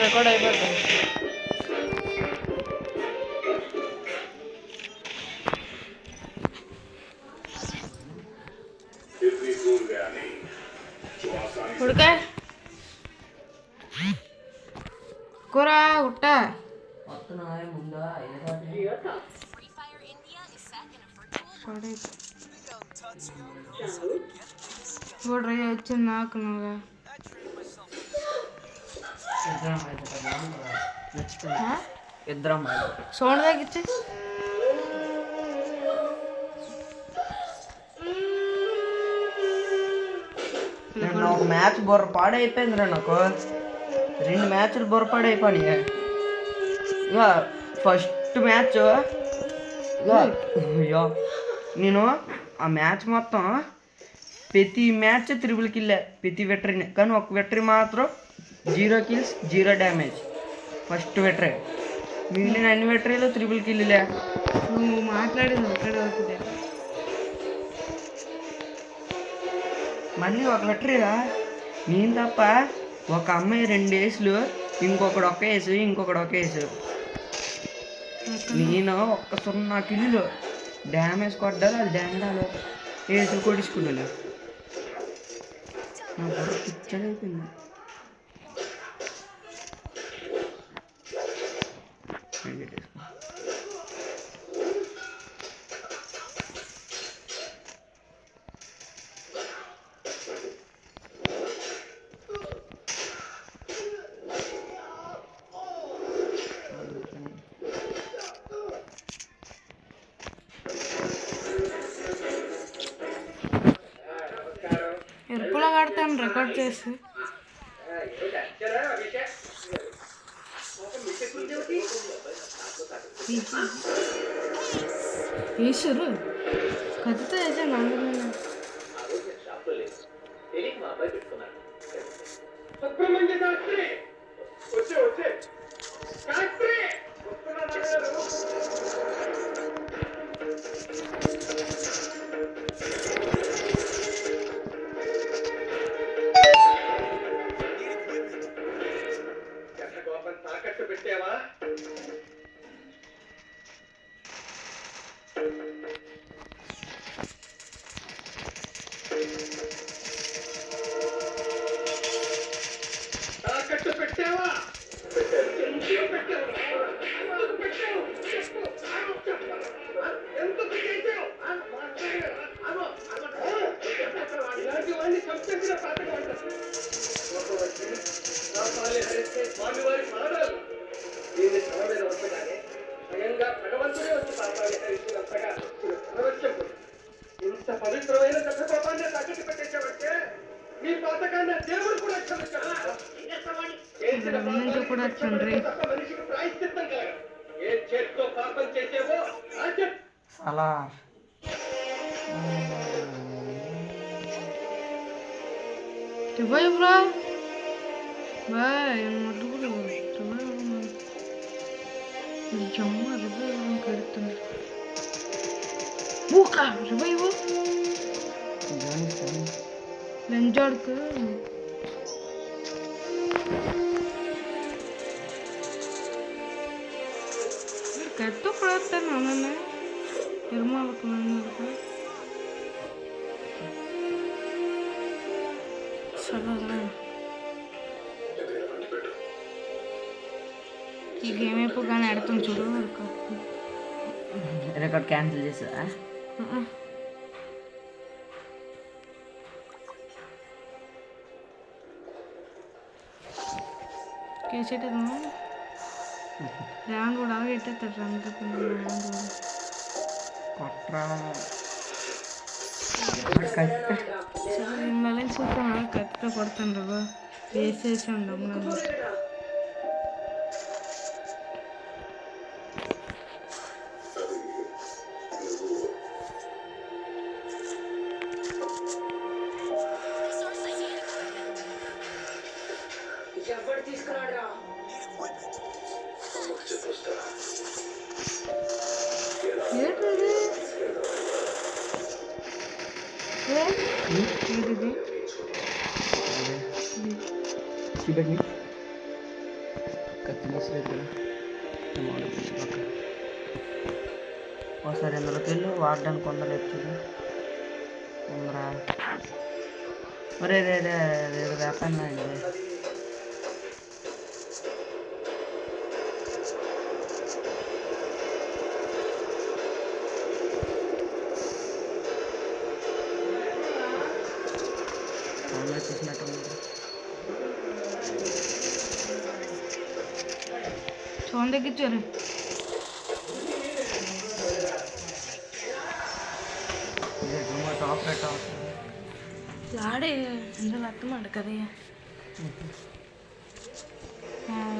Record అయిపోతుంది. ఉడకా కూర ఉట్ట చూడరా వచ్చింది నాకు నువ్వుగా ఇద్దరం సౌండ్ తగ్గించి నేను ఒక మ్యాచ్ బుర్ర పాడైపోయిందిరా నాకు. 2 మ్యాచ్లు బుర్ర పాడైపోయినాయి. ఇక ఫస్ట్ మ్యాచ్ ఇక నేను ఆ మ్యాచ్ మొత్తం ప్రతి మ్యాచ్ 3 కిల్లే ప్రతి విక్టరీని, కానీ ఒక విక్టరీ మాత్రం 0 కిల్స్ 0 డ్యామేజ్. ఫస్ట్ విక్టరీ, మిగిలిన అన్ని విక్టరీలు 3 కిల్లులే. నువ్వు మాట్లాడింది అక్కడ అవుతుంది. మళ్ళీ ఒక విక్టరీగా నేను తప్ప ఒక అమ్మాయి 2 ఏసులు, ఇంకొకడు ఒక వేసు, ఇంకొకడు ఒక వేసు. నేను ఒక్క 0 కిల్లులు డ్యామేజ్ కొట్టాలి, అది డ్యామేజ్ వేసులు కొట్టించుకుంటాను. నా బుర్ర పిచ్చడైపోయింది. ఎరుపులో కడతాను రికార్డ్ చేసి. వేసారు కథతో వేసాను అందులో. కూడా తండ్రి అలా Vai bro. Vai, não duro. Jama, vai não करता. Buka, vai वो. लंजड़ के. करतो पड़ता ना मैंने. निर्मल को मैंने रखा. ఈ గేమ్ ఎప్పుడు కానీ ఆడుతాం చూడు. రికార్డ్ క్యాన్సిల్ చేసా. కేసేటదా ర్యాంక్ కూడా అలాగే ఎట్టేస్తాడు. ర్యాంక్ కొట్రా మళ్ళీ చూస్తాం కరెక్ట్గా కొడతాను రా. వేస్ట్ చేసి ఉండము నన్ను. చూడండి కత్తి తీసుకెళ్ళి ఒకసారి ఇందులోకి వెళ్ళి వాడడానికి కొందలేదు చూడు ఉందరా మరే వేపన్నా అండి చూసినట్టు సౌండ్ తగ్గించారు ఆపరేట్ ఆడే ఇందులో అర్థమాట కదా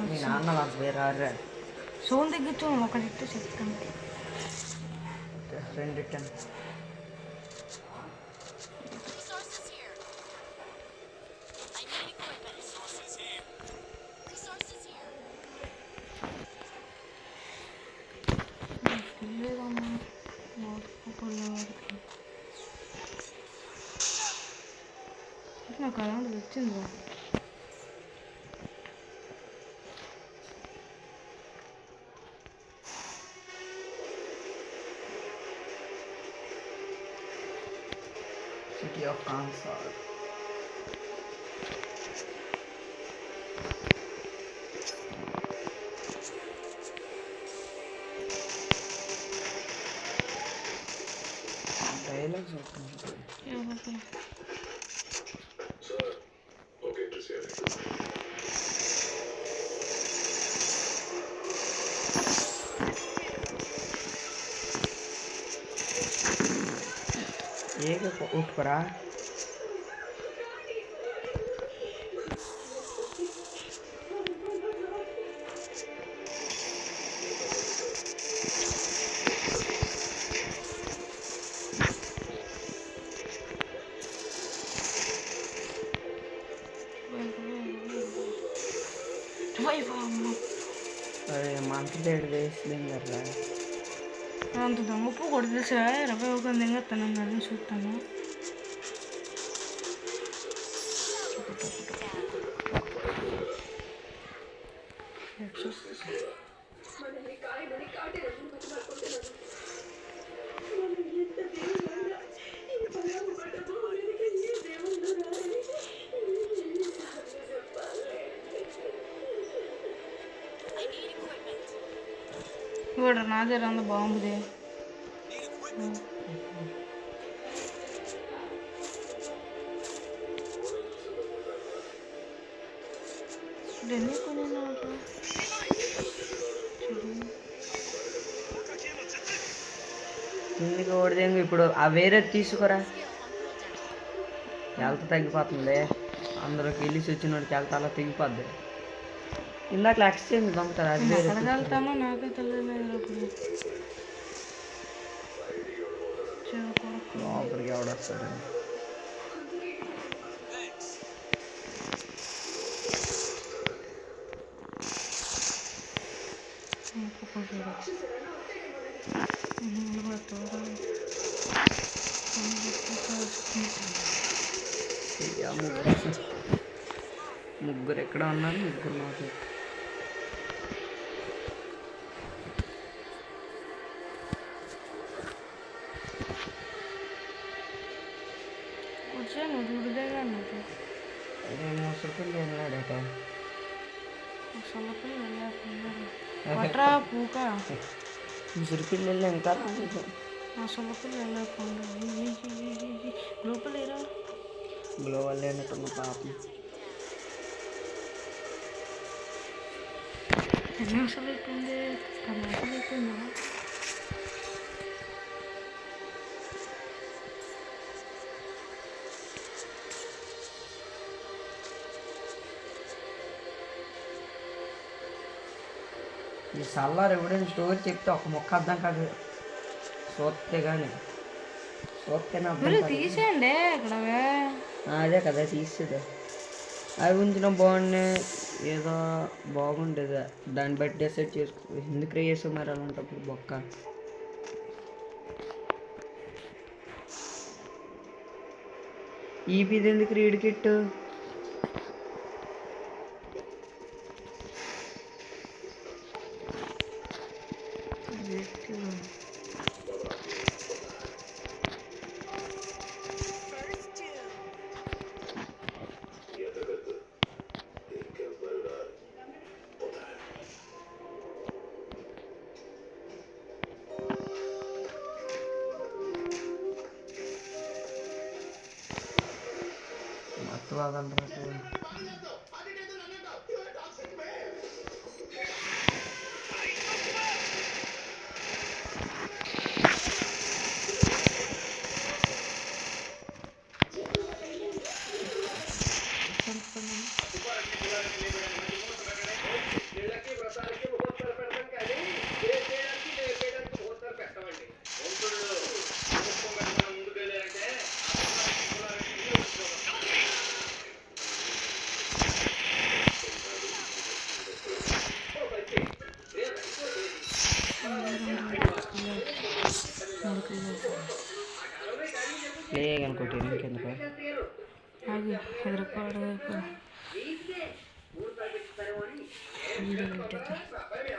మీ నాన్న నాకు వేరే సౌండ్ తగ్గించు ఒకటి చెప్తాను రెండిట్టాను నాకు అలాంటిది వచ్చింది City of Kansas. Dialogues okay. एक उठ पड़ा अरे मंथ डेढ़ वेस्ट दिन कर रहा है అంత దొంగపు కొడుతుంది సార్ 21 దింగా తనని చూస్తాను ఇవాడు నా దగ్గర అంత బాగుంది ఎన్ని కొనినా ఎందుకు ఓడిదేంగు ఇప్పుడు ఆ వేరే తీసుకురా హెల్త్ తగ్గిపోతుంది అందరికి వెళ్ళి వచ్చిన వాడికి హెల్త్ అలా తెగిపోద్ది ఇందాక ఎక్స్చేంజ్ దొంగతారు అది ఎక్కడికి వెళ్తామో నాకే తెలియలేదు లోపలికి ఎవడొస్తారు ముగ్గురు ఎక్కడ ఉన్నారు ముగ్గురు నాకు ముసలిపిల్లి వెళ్ళాడట ముసలిపిల్లి వెళ్ళి ఇంకా గ్లోబల్ లేనట్టున్న పాపం ఎన్ని నిమిషాలు అయిపోయింది 10 నిమిషాలు అయిపోయిందా ఈ సల్లార్ ఎవడైనా స్టోరీ చెప్తే ఒక మొక్క అర్థం కాదు చూస్తే కానీ చూస్తేనే తీసేయండి ఇక్కడ అదే కదా తీసేది అవి ఉంచిన బాగున్నాయి ఏదో బాగుండేది దాన్ని బట్టి డిసైడ్ చేసుకో ఎందుకు చేసావు మరి అలాంటప్పుడు బొక్క ఈపీది ఎందుకు రీడ్ కిట్ బాగలరా లేదనుకోటి ఇంకెందుకు అది హైదరాబాద్ వీడియో పెట్టేది